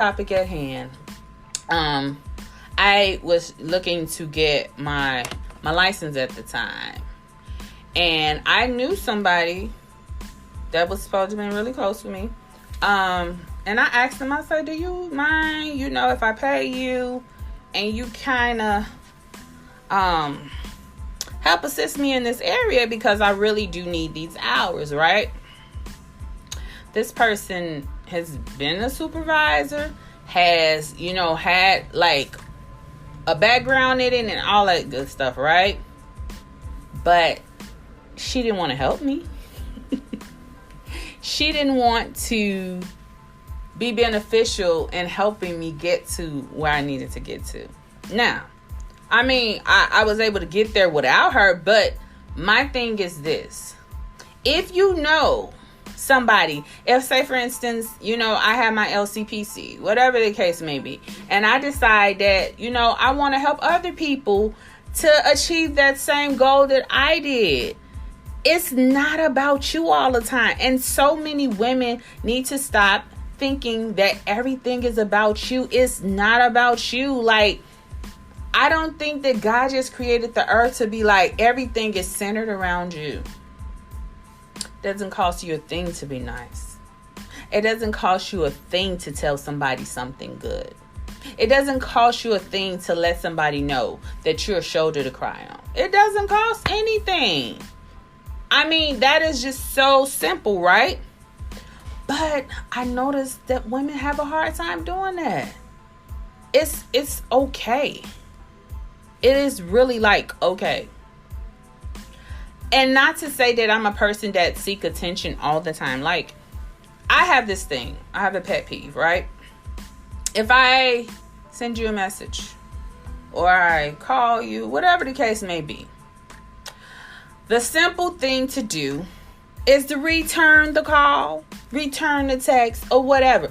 topic at hand. I was looking to get my license at the time, and I knew somebody that was supposed to be really close with me. And I asked him, I said, do you mind, if I pay you and you kind of help assist me in this area, because I really do need these hours, right? This person has been a supervisor, has, had like a background in it and all that good stuff, right? But she didn't want to help me. She didn't want to be beneficial in helping me get to where I needed to get to. Now, I mean, I was able to get there without her, but my thing is this. If you know somebody, if say for instance, I have my LCPC, whatever the case may be, and I decide that, I want to help other people to achieve that same goal that I did. It's not about you all the time. And so many women need to stop thinking that everything is about you. It's not about you. Like, I don't think that God just created the earth to be like everything is centered around you. Doesn't cost you a thing to be nice. It doesn't cost you a thing to tell somebody something good. It doesn't cost you a thing to let somebody know that you're a shoulder to cry on. It doesn't cost anything. I mean, that is just so simple, right? But I noticed that women have a hard time doing that. It's okay. It is really okay. And not to say that I'm a person that seek attention all the time. Like, I have this thing. I have a pet peeve, right? If I send you a message or I call you, whatever the case may be, the simple thing to do is to return the call, return the text, or whatever.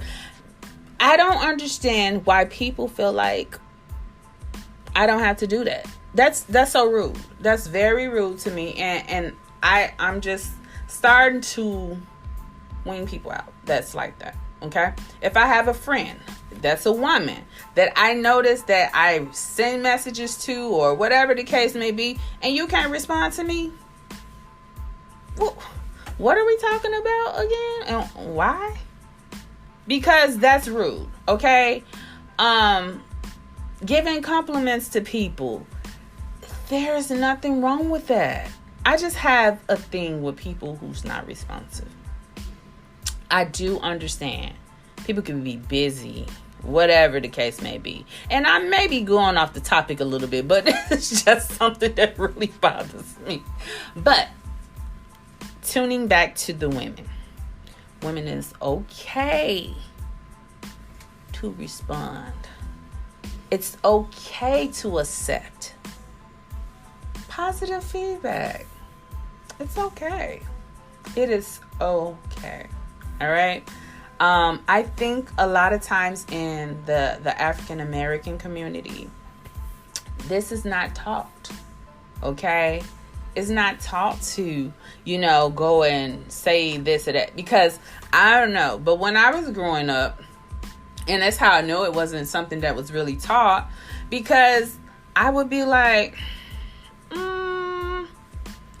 I don't understand why people feel like I don't have to do that. That's so rude. That's very rude to me. And I'm just starting to wean people out that's like that. Okay? If I have a friend that's a woman that I notice that I send messages to or whatever the case may be, and you can't respond to me, what are we talking about again? And why? Because that's rude. Okay? Giving compliments to people, there's nothing wrong with that. I just have a thing with people who's not responsive. I do understand. People can be busy, whatever the case may be. And I may be going off the topic a little bit, but it's just something that really bothers me. But tuning back to the women. Women, is okay to respond. It's okay to accept positive feedback. It's okay. It is okay. All right. I think a lot of times in the African American community, this is not taught. Okay. It's not taught to, go and say this or that, because I don't know. But when I was growing up, and that's how I know it wasn't something that was really taught, because I would be like,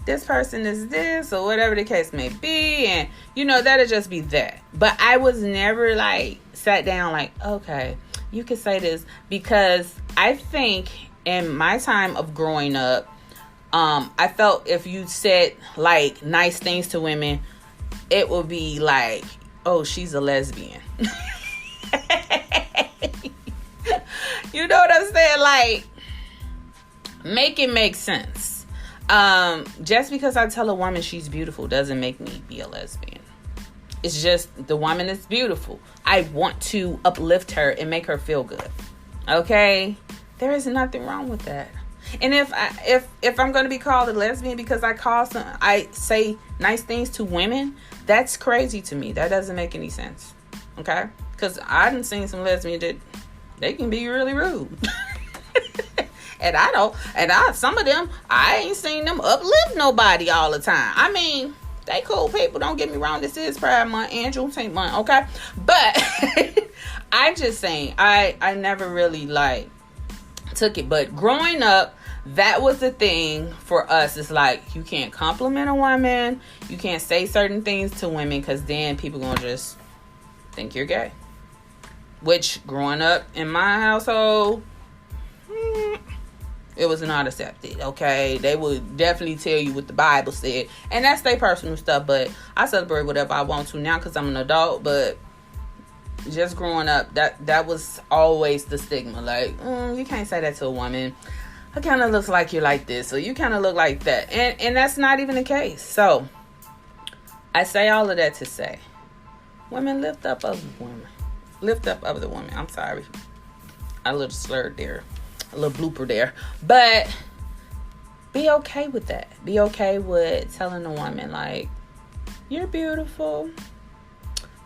this person is this, or whatever the case may be. And, that'll just be that. But I was never sat down okay, you could say this, because I think in my time of growing up, I felt if you said nice things to women, it would be oh, she's a lesbian. You know what I'm saying? Make it make sense. Just because I tell a woman she's beautiful doesn't make me be a lesbian. It's just the woman is beautiful. I want to uplift her and make her feel good. Okay? There is nothing wrong with that. And if I'm going to be called a lesbian because I say nice things to women, that's crazy to me. That doesn't make any sense. Okay? Because I done seen some lesbians that they can be really rude. And some of them, I ain't seen them uplift nobody all the time. I mean, they cool people, don't get me wrong. This is Pride Month and Juneteenth month, okay? But I'm just saying, I never really like took it, but growing up, that was the thing for us. It's like, you can't compliment a woman, you can't say certain things to women, because then people gonna just think you're gay. Which, growing up in my household, it was not accepted. Okay, they would definitely tell you what the Bible said, and that's their personal stuff. But I celebrate whatever I want to now because I'm an adult. But just growing up, that was always the stigma. Like, you can't say that to a woman. It kind of looks like you're like this, or you kind of look like that, and that's not even the case. So I say all of that to say, women, lift up other women. Lift up other women. I'm sorry, I a little slurred there, a little blooper there, but be okay with that. Be okay with telling a woman, like, you're beautiful.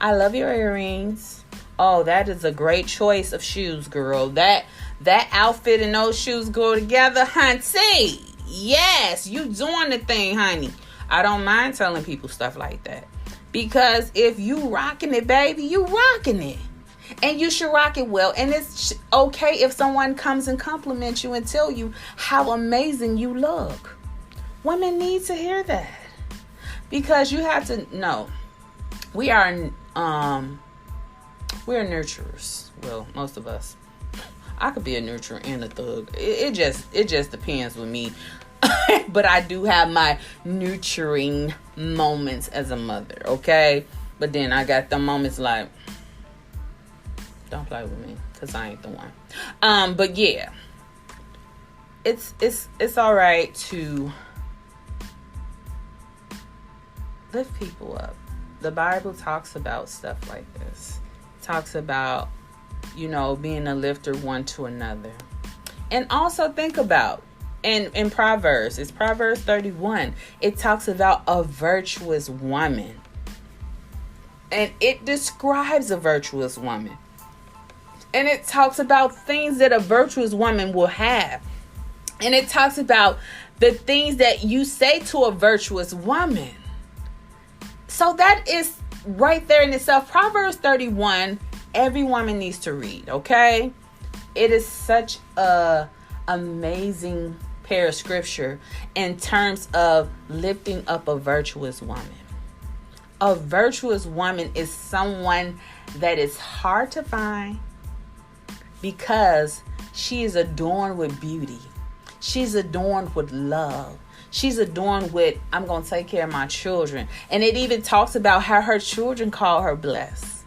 I love your earrings. Oh, that is a great choice of shoes, girl. That outfit and those shoes go together, honey. Yes, you doing the thing, honey. I don't mind telling people stuff like that. Because if you rocking it, baby, you rocking it. And you should rock it well. And it's okay if someone comes and compliments you and tell you how amazing you look. Women need to hear that. Because you have to know, we're nurturers. Well, most of us. I could be a nurturer and a thug. It just depends with me. But I do have my nurturing moments as a mother, okay? But then I got the moments like, don't play with me, because I ain't the one. But yeah, it's all right to lift people up. The Bible talks about stuff like this. It talks about, being a lifter one to another. And also think about, in Proverbs, it's Proverbs 31. It talks about a virtuous woman. And it describes a virtuous woman. And it talks about things that a virtuous woman will have. And it talks about the things that you say to a virtuous woman. So that is right there in itself. Proverbs 31, every woman needs to read, okay? It is such a amazing pair of scripture in terms of lifting up a virtuous woman. A virtuous woman is someone that is hard to find because she is adorned with beauty. She's adorned with love. She's adorned with, I'm going to take care of my children. And it even talks about how her children call her blessed.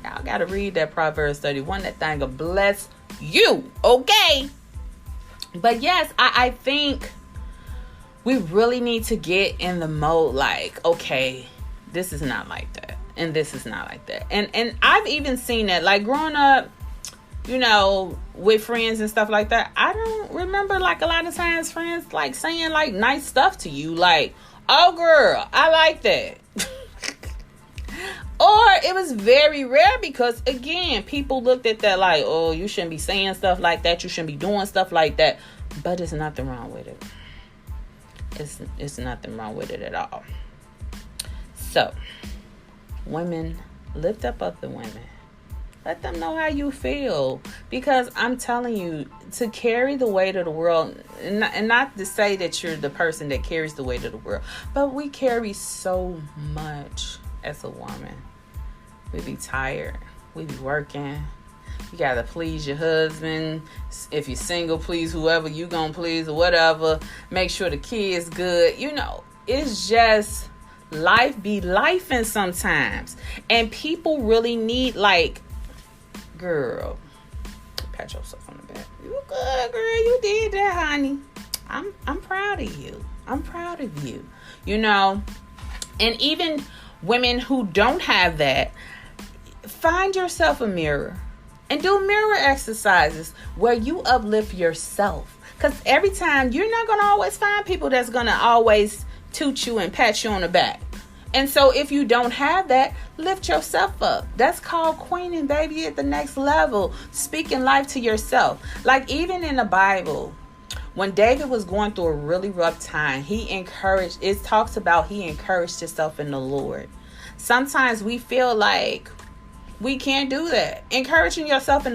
Y'all got to read that Proverbs 31. That thing will bless you. Okay. But yes, I think we really need to get in the mode like, okay, this is not like that. And this is not like that. And I've even seen that, like growing up, with friends and stuff like that. I don't remember, like, a lot of times friends, like, saying, like, nice stuff to you. Like, oh, girl, I like that. Or it was very rare because, again, people looked at that like, oh, you shouldn't be saying stuff like that. You shouldn't be doing stuff like that. But there's nothing wrong with it. It's nothing wrong with it at all. So, women, lift up other women. Let them know how you feel. Because I'm telling you, to carry the weight of the world, and not to say that you're the person that carries the weight of the world, but we carry so much as a woman. We be tired. We be working. You gotta please your husband. If you're single, please whoever you gonna please or whatever. Make sure the kid's good. It's just life be lifing sometimes. And people really need, like, girl, pat yourself on the back. You good, girl. You did that, honey. I'm proud of you. I'm proud of you. And even women who don't have that, find yourself a mirror and do mirror exercises where you uplift yourself. Because every time, you're not going to always find people that's going to always toot you and pat you on the back. And so if you don't have that, lift yourself up. That's called queening, baby, at the next level. Speaking life to yourself. Like even in the Bible, when David was going through a really rough time, it talks about he encouraged himself in the Lord. Sometimes we feel like We can't do that. Encouraging yourself in